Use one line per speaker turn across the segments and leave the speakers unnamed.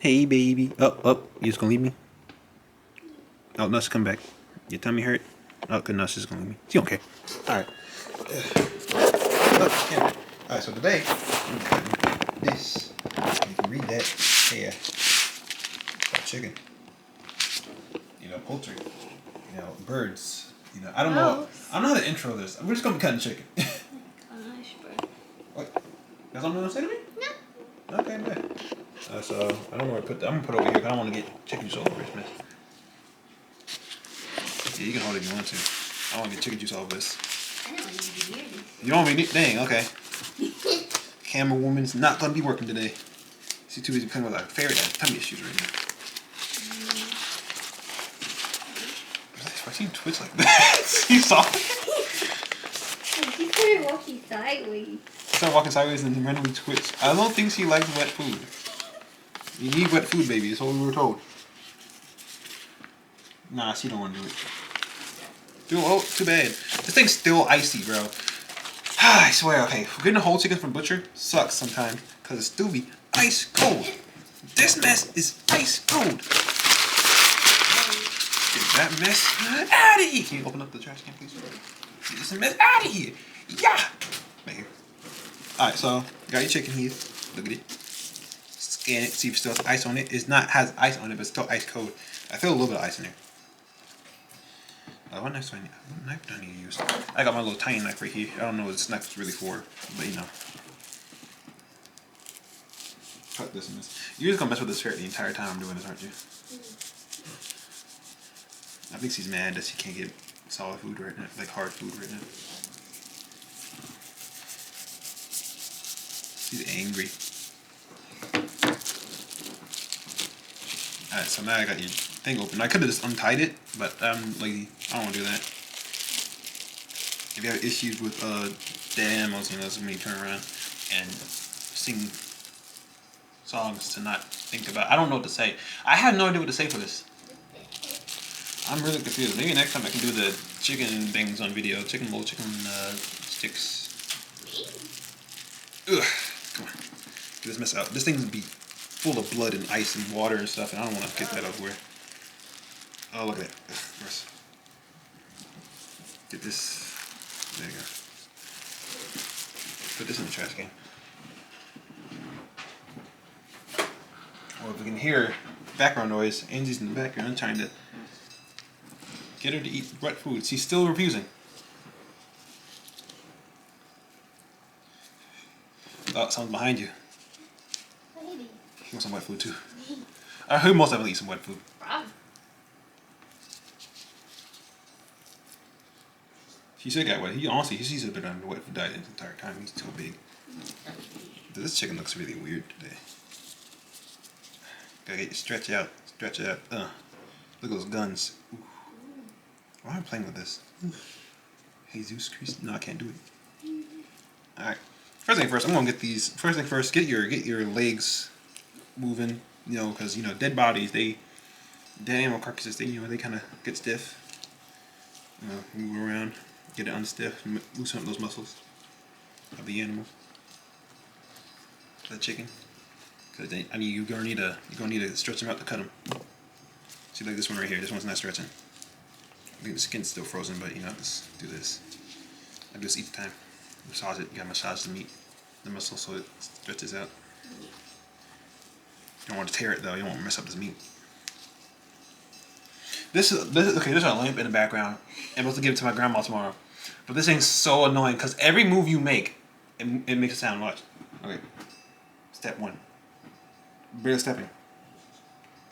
Hey, baby. Oh, you just gonna leave me? Oh, Nuss, come back. Your tummy hurt? Oh, good, Nuss is gonna leave me. She don't care. Alright. Alright, so today, I'm cutting this. You can read that. Yeah. Got chicken. Poultry. Birds. I don't know. I don't know how to intro this. We're just gonna be cutting chicken. What? That's all you want to say to me? No. Okay, man. So, I don't know where to put that. I'm gonna put it over here because I don't want to get chicken juice all over this mess. Yeah, you can hold it if you want to. I don't want to get chicken juice all over this.
I don't want to be weird.
You don't want me to. Dang, okay. Camera woman's not gonna be working today. She's too busy playing with like ferret and tummy issues right now. I seen twitch like that. You saw it?
She started walking sideways.
She started walking sideways and then randomly twitch. I don't think she likes wet food. You need wet food, baby. That's what we were told. Nah, she don't want to do it. Oh, too bad. This thing's still icy, bro. I swear, okay, getting a whole chicken from butcher sucks sometimes because it still be ice cold. This mess is ice cold. Get that mess out of here. Can you open up the trash can, please? Get this mess out of here. Yeah. Right here. Alright, so got your chicken here. Look at it. Scan it, see if it still has ice on it. It's not has ice on it, but it's still ice cold. I feel a little bit of ice in there. What knife do I need? What knife do I need to use? I got my little tiny knife right here. I don't know what this knife is really for, but Cut this and this. You're just gonna mess with this ferret the entire time I'm doing this, aren't you? I think she's mad that she can't get solid food right now, like hard food right now. She's angry. Alright, so now I got your thing open. I could have just untied it, but I'm lazy. I don't want to do that. If you have issues with dead animals, that's when you turn around and sing songs to not think about. I don't know what to say. I have no idea what to say for this. I'm really confused. Maybe next time I can do the chicken things on video. Chicken sticks. Ugh. Come on. Get this mess out. This thing's be full of blood and ice and water and stuff, and I don't want to get that everywhere. Oh, look at that. Gross. Get this. There you go. Put this in the trash can. Well, if we can hear background noise, Angie's in the background trying to get her to eat wet food. She's still refusing. Oh, someone's behind you.
Maybe.
He wants some wet food too. I heard most definitely eat some wet food. He should get wet. He honestly, he's been on the wet food diet the entire time. He's too big. This chicken looks really weird today. Gotta get you stretch it out. Look at those guns. Ooh. Why am I playing with this? Jesus Christ. No, I can't do it. Alright. First thing first, I'm gonna get these. First thing first, get your legs moving. Because dead bodies, dead animal carcasses, they kind of get stiff. Move around, get it unstiff, loosen up those muscles of the animal, the chicken. Because you're gonna need to stretch them out to cut them. See, like this one right here. This one's not stretching. I think the skin's still frozen, but let's do this. I just each time. Massage it. You gotta massage the meat, the muscle, so it stretches out. You don't want to tear it though. You don't want to mess up this meat. This is okay. There's a lamp in the background. I'm supposed to give it to my grandma tomorrow, but this thing's so annoying because every move you make, it makes a sound. Watch. Okay. Step one. Barely stepping.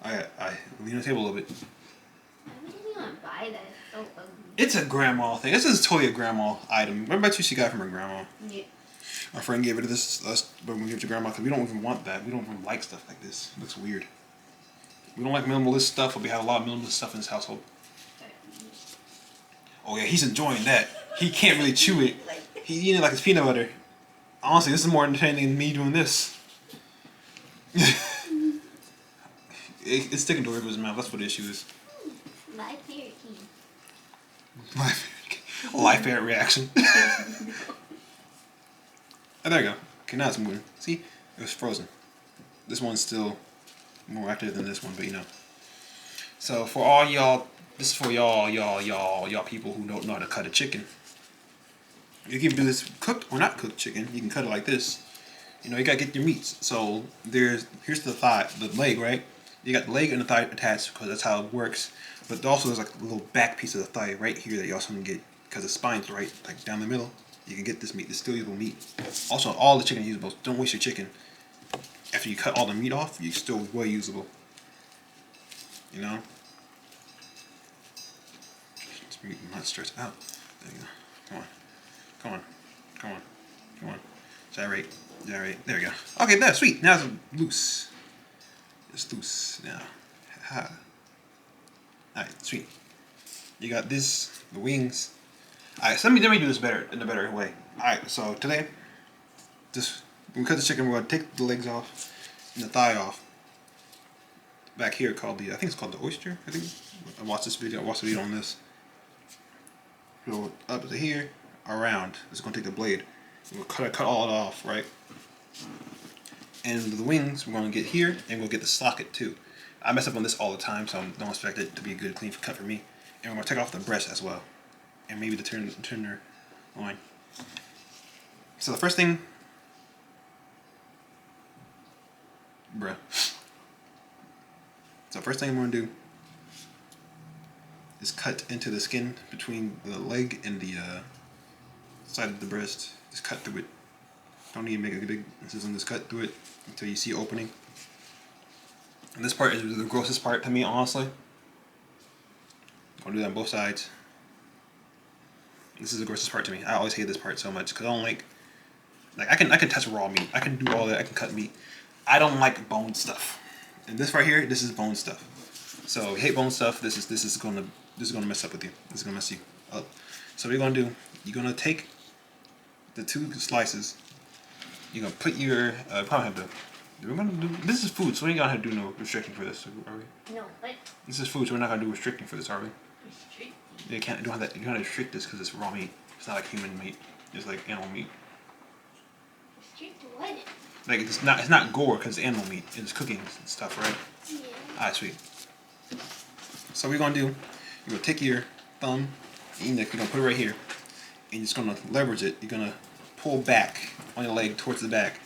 I lean on the table a little bit.
Why would anyone buy that? It's so ugly.
It's a grandma thing. This is totally a grandma item. What about you? She got it from her grandma.
Yeah.
Our friend gave it to us, but we give it to grandma because we don't even want that. We don't even like stuff like this. It looks weird. We don't like minimalist stuff, but we have a lot of minimalist stuff in this household. Oh yeah, he's enjoying that. He can't really chew it. He's eating it like it's peanut butter. Honestly, this is more entertaining than me doing this. It's sticking to his mouth. That's what the issue is.
Live parrot king.
Live parrot reaction. Oh, there you go. Okay, now it's moving. See? It was frozen. This one's still more active than this one, but you know. So for all y'all, this is for y'all people who don't know how to cut a chicken. You can do this cooked or not cooked chicken. You can cut it like this. You know, you gotta get your meats. So here's the thigh, the leg, right? You got the leg and the thigh attached because that's how it works. But also there's like a little back piece of the thigh right here that you also can get because the spine's right like down the middle. You can get this meat. It's still usable meat. Also, all the chicken is usable. Don't waste your chicken. After you cut all the meat off, you still well usable. You know. This meat not stretched out. There you go. Come on. Come on. Come on. Come on. Gyrate. Gyrate. There we go. Okay, that's sweet. Now it's loose. It's loose now. Ha. Alright, sweet. You got this, the wings. Alright, so let me do this better in a better way. Alright, so today, just when we cut the chicken, we're gonna take the legs off and the thigh off. Back here called the I think it's called the oyster, I think. I watched this video, on this. Go up to here, around. It's gonna take the blade. We'll cut all it off, right? And the wings we're gonna get here and we'll get the socket too. I mess up on this all the time, so don't expect it to be a good clean cut for me. And we're gonna take off the breast as well. And maybe the tender loin. So the first thing, bruh. So first thing I'm gonna do is cut into the skin between the leg and the side of the breast. Just cut through it. Don't need to make a big incision. Just cut through it until you see opening. And this part is the grossest part to me, honestly. I'm gonna do that on both sides. This is the grossest part to me. I always hate this part so much because I don't like I can touch raw meat. I can do all that. I can cut meat. I don't like bone stuff. And this right here, this is bone stuff. So if you hate bone stuff, this is gonna mess up with you. This is gonna mess you up. So what you're gonna do? You're gonna take the two slices. You're gonna put your probably have to. We're gonna do. This is food, so we ain't gonna have to do no restricting for this, are we?
No, but
This is food, so we're not gonna do restricting for this, are we?
restrict.
You can't. You don't have that. You don't have to restrict this because it's raw meat. It's not like human meat. It's like animal meat.
Restrict what?
Like it's not gore because it's animal meat. It's cooking and stuff, right?
Yeah.
Alright, sweet. So what you're gonna do? You're gonna take your thumb, and you're gonna put it right here, and you're just gonna leverage it. You're gonna pull back on your leg towards the back,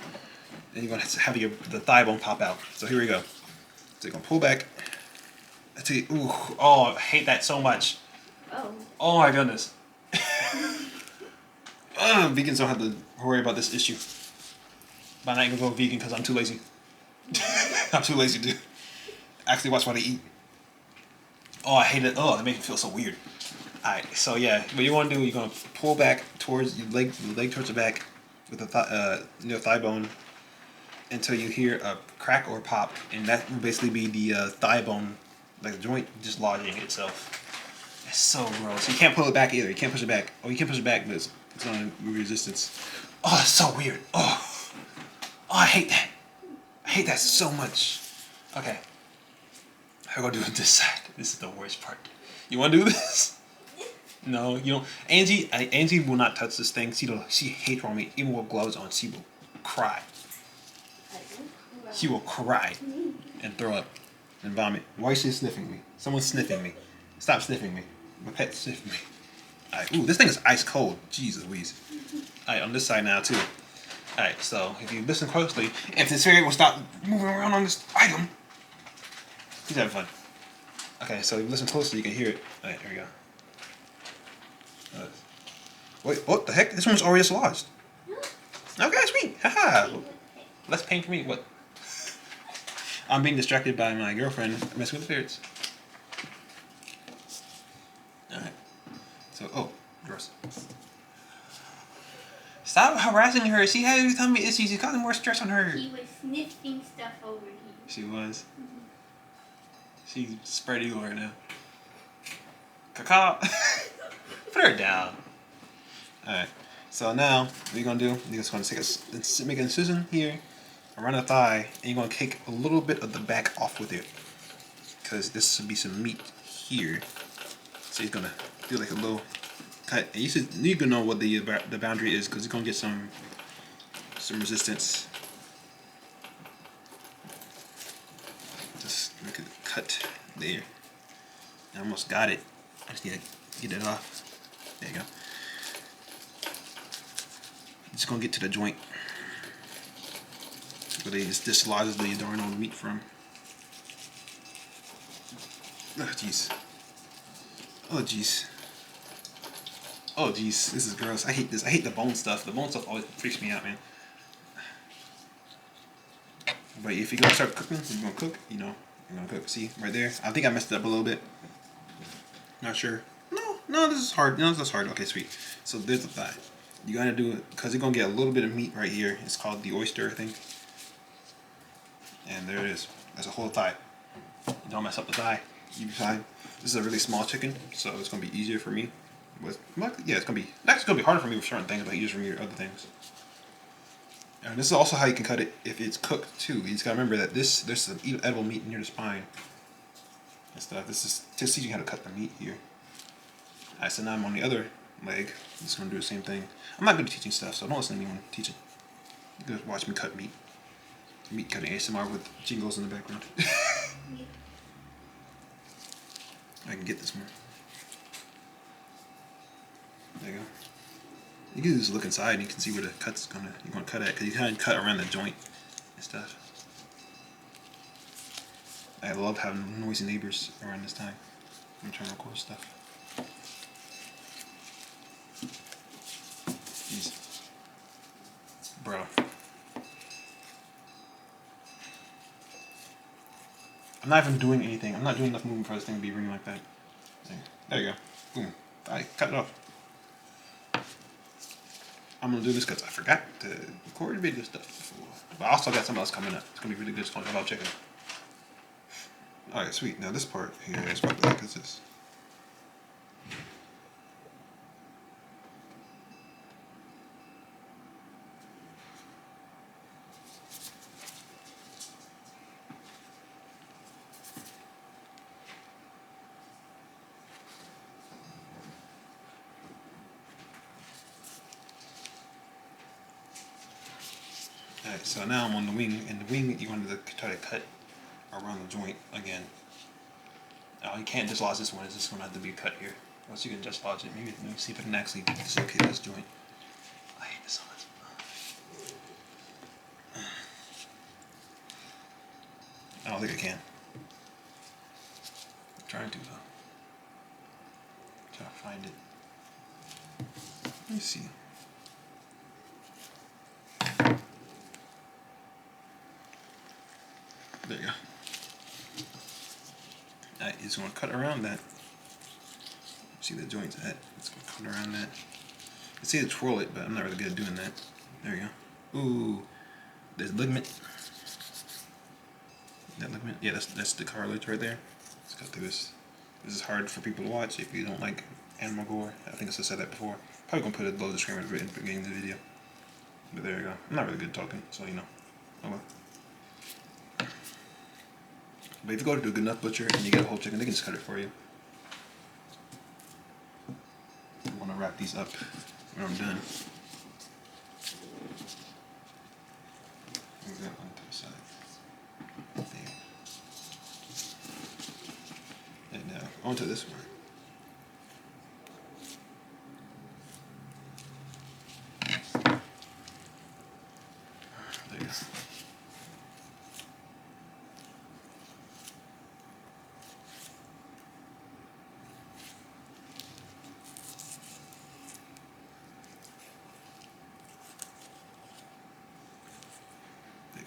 and you're gonna have the thigh bone pop out. So here we go. So you're gonna pull back. I tell you, ooh, oh, I hate that so much.
Oh.
Oh my goodness. Vegans don't have to worry about this issue. But I'm not gonna go vegan because I'm too lazy. I'm too lazy to actually watch what I eat. Oh, I hate it. Oh, that makes me feel so weird. Alright, so yeah, what you want to do, you're gonna pull back towards your leg towards the back with the thigh bone until you hear a crack or pop, and that will basically be the thigh bone, like the joint, just lodging itself. It's so gross. You can't pull it back either. You can't push it back. Oh, you can push it back, but it's on resistance. Oh, it's so weird. Oh, I hate that. I hate that so much. Okay. I'm gonna do it this side. This is the worst part. You wanna do this? No, you don't. Angie will not touch this thing. She hates raw meat. Even with gloves on, she will cry. She will cry and throw up and vomit. Why is she sniffing me? Someone's sniffing me. Stop sniffing me. My pet's sniffing me. Alright, ooh, this thing is ice cold. Jesus Louise. Alright, on this side now too. Alright, so if you listen closely, if this fairy will stop moving around on this item, he's having fun. Okay, so if you listen closely, you can hear it. Alright, here we go. Wait, what the heck? This one's already dislodged. Okay, sweet. Haha. Less pain for me. What? I'm being distracted by my girlfriend messing with spirits. Alright. So, oh, gross. Stop harassing her. She had every time issues. She's causing more stress on her.
He was sniffing stuff over here.
She was. She's spread eagle right now. Caca. Put her down. Alright. So now, what you're going to do, you're just going to make an incision here around the thigh, and you're going to take a little bit of the back off with it. Because this should be some meat here. So you're going to do like a little cut. And you need to know what the boundary is, because you're going to get some resistance. cut there. I almost got it. I just need to get it off. There you go. Just gonna get to the joint where they just dislodges the darn old meat from. Oh jeez. Oh jeez. Oh jeez. This is gross. I hate this. I hate the bone stuff. The bone stuff always freaks me out, man. But if you're gonna start cooking, you're gonna cook. You know, you're gonna cook. See right there. I think I messed it up a little bit. Not sure. No, this is hard. No, this is hard. Okay, sweet. So there's the thigh. You gotta do it because you're gonna get a little bit of meat right here. It's called the oyster, I think. And there it is. There's a whole thigh. Don't mess up the thigh. You'll be fine. This is a really small chicken, so it's gonna be easier for me. But yeah, it's gonna be harder for me with certain things, but easier for me with other things. And this is also how you can cut it if it's cooked too. You just gotta remember that there's some edible meat near the spine and stuff. This is just teaching how to cut the meat here. Alright, so now I'm on the other leg. I'm just gonna do the same thing. I'm not good at teaching stuff, so don't listen to me when I'm teaching. You guys watch me cut meat. Meat cutting ASMR with jingles in the background. I can get this one. There you go. You can just look inside and you can see where the cut's you're gonna cut at, because you kind of cut around the joint and stuff. I love having noisy neighbors around this time. I'm trying to record stuff. Jeez. Bro. I'm not even doing anything. I'm not doing enough movement for this thing to be ringing like that. There you go. Boom. I cut it off. I'm gonna do this because I forgot to record video stuff before. But I also got something else coming up. It's gonna be really good. It's gonna about chicken. Alright, sweet. Now this part here is what the heck is this? Alright, so now I'm on the wing, and the wing you want to try to cut around the joint again. Now you can't dislodge this one, it's just going to have to be cut here. Once you can dislodge it, maybe let me see if I can actually dislocate this joint. I hate this so much. I don't think I can. I'm trying to though. Try to find it. Let me see. There you go. Alright, it's going to cut around that. See the joints at. It's going to cut around that. I see to twirl it, but I'm not really good at doing that. There you go. Ooh, there's ligament. That ligament? Yeah, that's the cartilage right there. Let's go through this. This is hard for people to watch if you don't like animal gore. I think I said that before. Probably going to put a low disclaimer at the beginning of the video. But there you go. I'm not really good at talking, so you know. Oh well. But if you go to a good enough butcher and you get a whole chicken, they can just cut it for you. I want to wrap these up when I'm done. Move that one to the side. There. And now onto this one. There you go.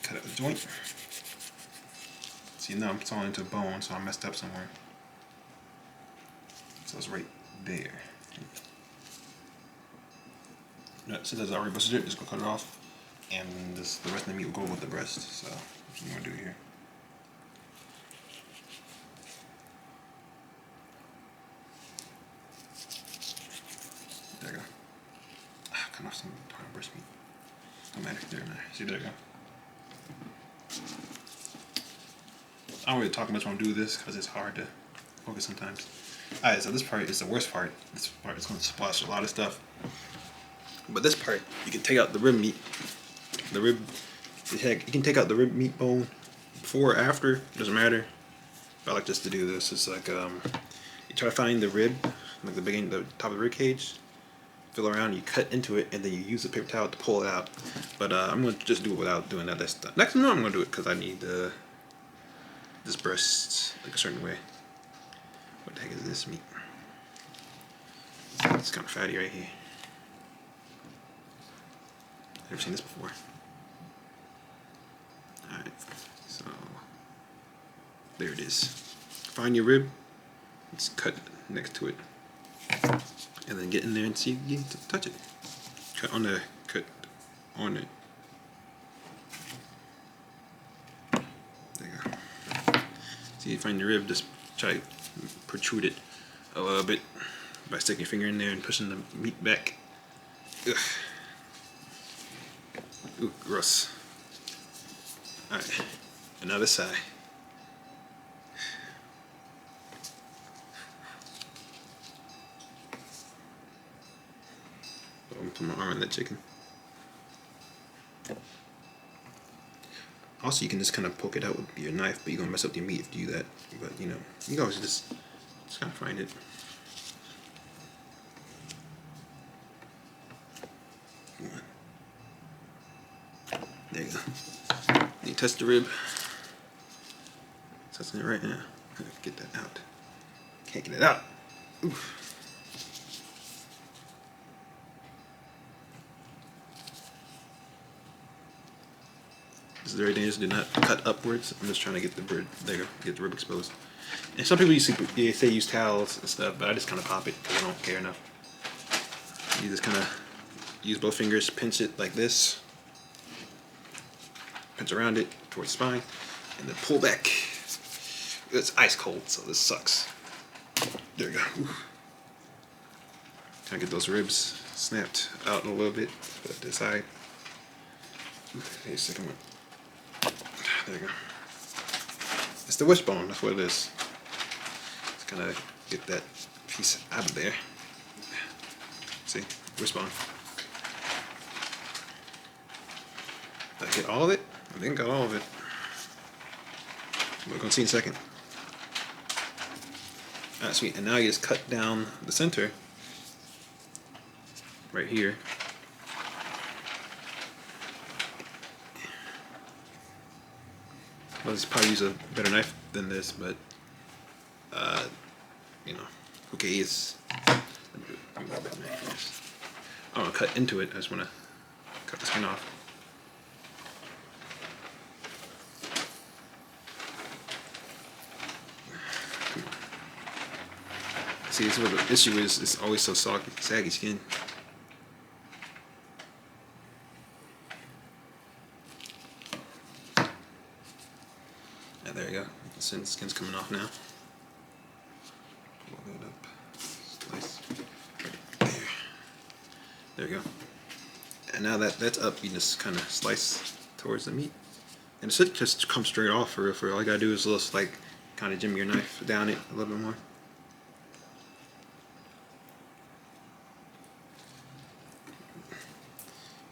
Cut out the joint. See, now I'm sawing into bone, so I messed up somewhere. So it's right there. So that's already busted it. Just go cut it off, and the rest of the meat will go with the breast. So that's what I'm gonna do here. There you go. Cut off some breast meat. Don't matter. There, see, there you go. I don't really talk much when I do this because it's hard to focus sometimes. Alright, so this part is the worst part. This part is going to splash a lot of stuff. But this part, you can take out the rib meat. You can take out the rib meat bone before or after, doesn't matter. I like just to do this. It's like you try to find the rib, like the beginning, the top of the rib cage. Fill around, you cut into it, and then you use a paper towel to pull it out. But I'm gonna just do it without doing that. Next time I'm gonna do it because I need this breast like a certain way. What the heck is this meat? It's kind of fatty right here. Never seen this before. Alright, so there it is. Find your rib, it's cut next to it. And then get in there and see if you can touch it. Cut on it. There you go. See, you find your rib, just try to protrude it a little bit by sticking your finger in there and pushing the meat back. Ugh. Ooh, gross. Alright, another side. I'm gonna put my arm on that chicken. Also, you can just kind of poke it out with your knife, but you're gonna mess up your meat if you do that. But you know, you can always just kind of find it. There you go. You touch the rib. Touching it right now. Get that out. Can't get it out. Oof. This is very dangerous. Do not cut upwards. I'm just trying to get the rib. There you go. Get the rib exposed. And some people say use towels and stuff, but I just kind of pop it because I don't care enough. You just kind of use both fingers, pinch it like this, pinch around it towards the spine, and then pull back. It's ice cold, so this sucks. There you go. Trying to get those ribs snapped out a little bit. Put it to the side. Here's the second one. There you go. It's the wishbone, that's what it is. Just kind of get that piece out of there. See? Wishbone. Did I get all of it? I think I got all of it. We're going to see in a second. Alright, sweet. And now you just cut down the center. Right here. Let's probably use a better knife than this, but you know, who cares? I don't want to cut into it. I just want to cut the skin off. See, this is what the issue is. It's always so saggy skin. There you go. The skin's coming off now. Pull that up. Slice. There. There you go. And now that that's up, you just kind of slice towards the meat. And it should just come straight off for real. All you gotta do is just like kind of jimmy your knife down it a little bit more.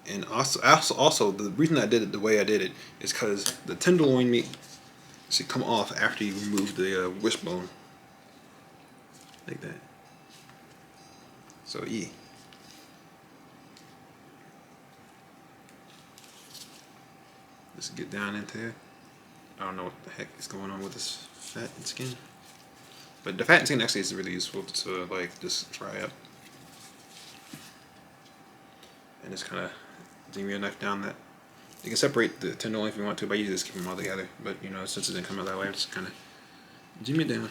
And also the reason I did it the way I did it is because the tenderloin meat should come off after you remove the wishbone, like that. So yeah. Just get down into it. I don't know what the heck is going on with this fat and skin, but the fat and skin actually is really useful to like just fry up, and just kind of jimmy your knife down that. You can separate the tenderloin if you want to, but you just keep them all together. But you know, since it didn't come out that way, I just kind of jimmy it down.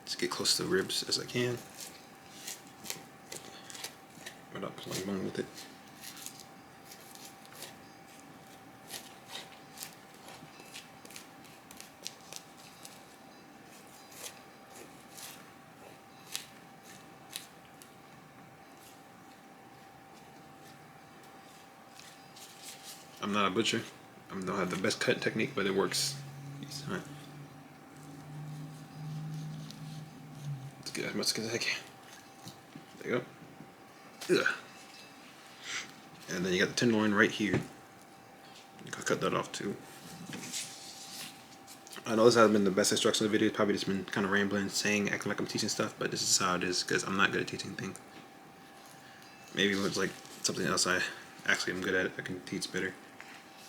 Just get close to the ribs as I can, without pulling bone with it. I'm not a butcher. I don't have the best cut technique, but it works. Right. Let's get as much as I can. There you go. Ugh. And then you got the tenderloin right here. You can cut that off too. I know this hasn't been the best instruction of the video. It's probably just been kind of rambling, acting like I'm teaching stuff, but this is how it is because I'm not good at teaching things. Maybe if it's like something else I actually am good at, I can teach better.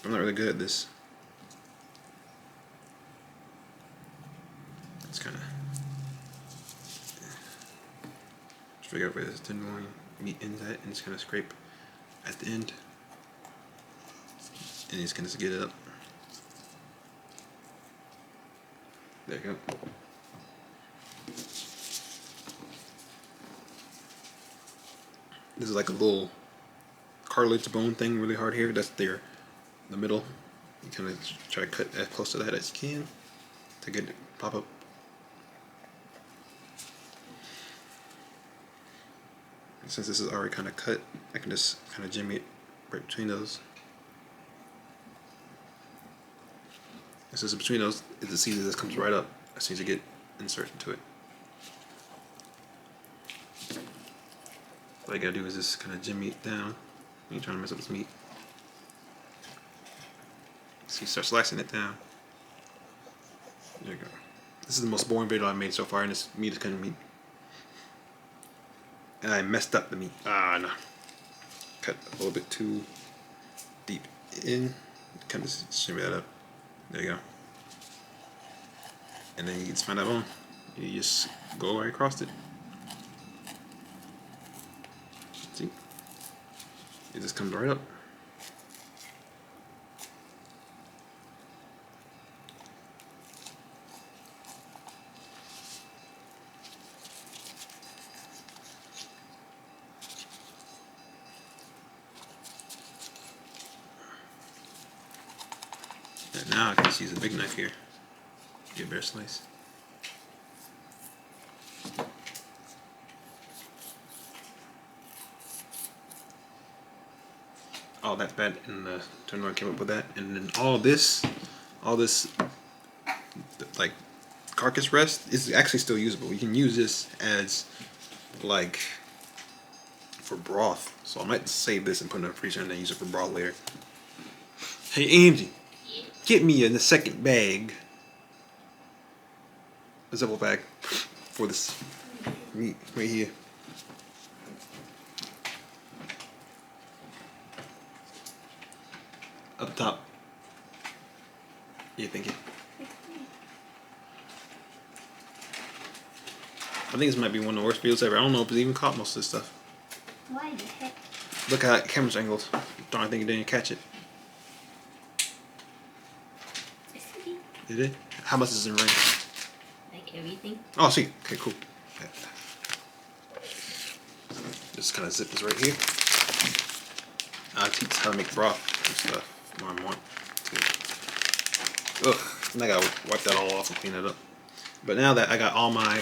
I'm not really good at this. It's kind of just figure out where this tenderloin meat ends at, and just kind of scrape at the end, and you just kind of get it up. There you go. This is like a little cartilage bone thing, really hard here. That's there, the middle. You kind of try to cut as close to that as you can to get it pop up. And since this is already kind of cut, I can just kind of jimmy it right between those. And since between those, the seed of this comes right up as soon as you get insert into it. All you gotta do is just kind of jimmy it down when you're trying to mess up this meat. So you start slicing it down. There you go. This is the most boring video I've made so far, and this meat is kind of meat. And I messed up the meat. Ah, no. Cut a little bit too deep in. Kind of shimmy that up. There you go. And then you just find that bone. You just go right across it. See? It just comes right up. And now I can just use a big knife here. Get a better slice. Oh, that's bad. And the tenderloin came up with that. And then all this like carcass rest is actually still usable. You can use this as like for broth. So I might save this and put it in the freezer and then use it for broth later. Hey Angie, get me in the second bag. A Ziploc bag for this meat right here. Up top. What you thinking? I think this might be one of the worst videos ever. I don't know if it's even caught most of this stuff.
Why the heck?
Look how that camera's angled. Darn, I think it didn't catch it. Did it? How much is in range?
Like everything?
Oh, see. Okay, cool. Okay. Just kind of zip this right here. I'll teach how to make broth and stuff more and more. Ugh, and I gotta wipe that all off and clean it up. But now that I got all my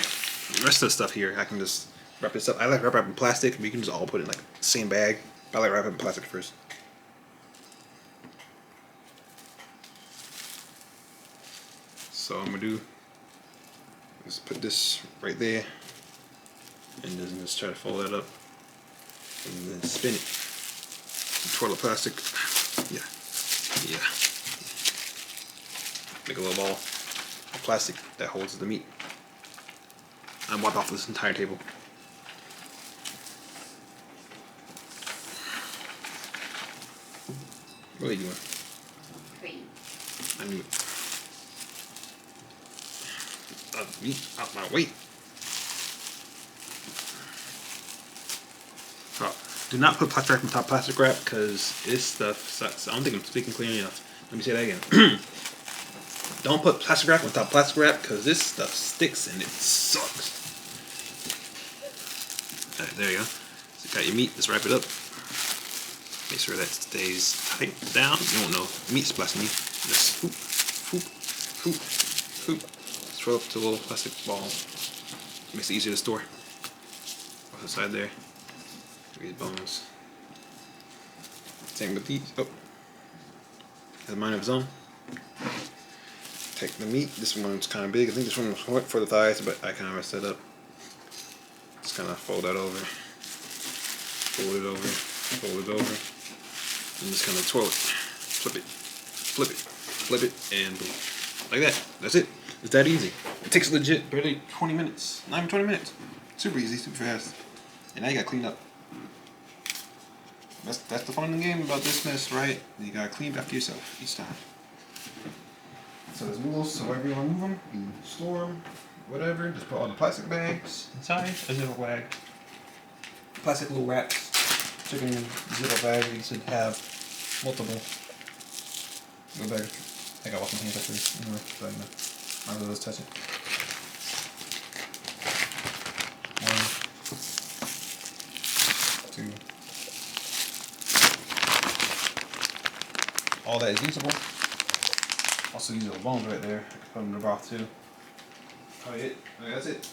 rest of the stuff here, I can just wrap this up. I like wrap it in plastic, but you can just all put it in like the same bag. I like wrap it in plastic first. So I'm gonna do is put this right there, and then just try to fold that up, and then spin it. Twirl the plastic. Yeah. Make a little ball of plastic that holds the meat. And wipe off this entire table. What are you doing?
Great.
I knew it. Meat out my way. Oh, do not put plastic wrap on top of plastic wrap because this stuff sucks. I don't think I'm speaking clearly enough. Let me say that again. Don't put plastic wrap on top of plastic wrap because this stuff sticks and it sucks. Alright, there you go. So you got your meat, just wrap it up. Make sure that stays tight down. You don't know. Meat splashing you. Just hoop, hoop, hoop, hoop. Just roll up to a little plastic ball. Makes it easier to store. Off the side there. These bones. Same with these. Oh. Has a mind of its own. Take the meat. This one's kind of big. I think this one was for the thighs, but I kind of messed that up. Just kind of fold that over. Fold it over. Fold it over. I'm just gonna twirl it, flip it, flip it, and boom. Like that. That's it. It's that easy. It takes legit barely 20 minutes. Not even 20 minutes. Super easy, super fast. And now you gotta clean up. That's the fun of the game about this mess, right? You gotta clean after yourself each time. So there's rules, so wherever you wanna move them, you store them, whatever. Just put all the plastic bags inside, a zipper bag. Plastic little wraps. Chicken zipper bag, you should have multiple. Go back. I got wash my hands after this. Anyway, so I know. Might as well just touch it. One, two. All that is usable. Also use the bones right there. I can put them in the broth too. Oh, it. Okay, that's it.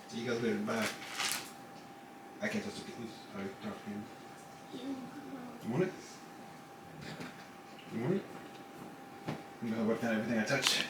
See you guys later. Bye. I can't touch the piece. Sorry. You want it? You want it? I'm gonna whip down everything I touch.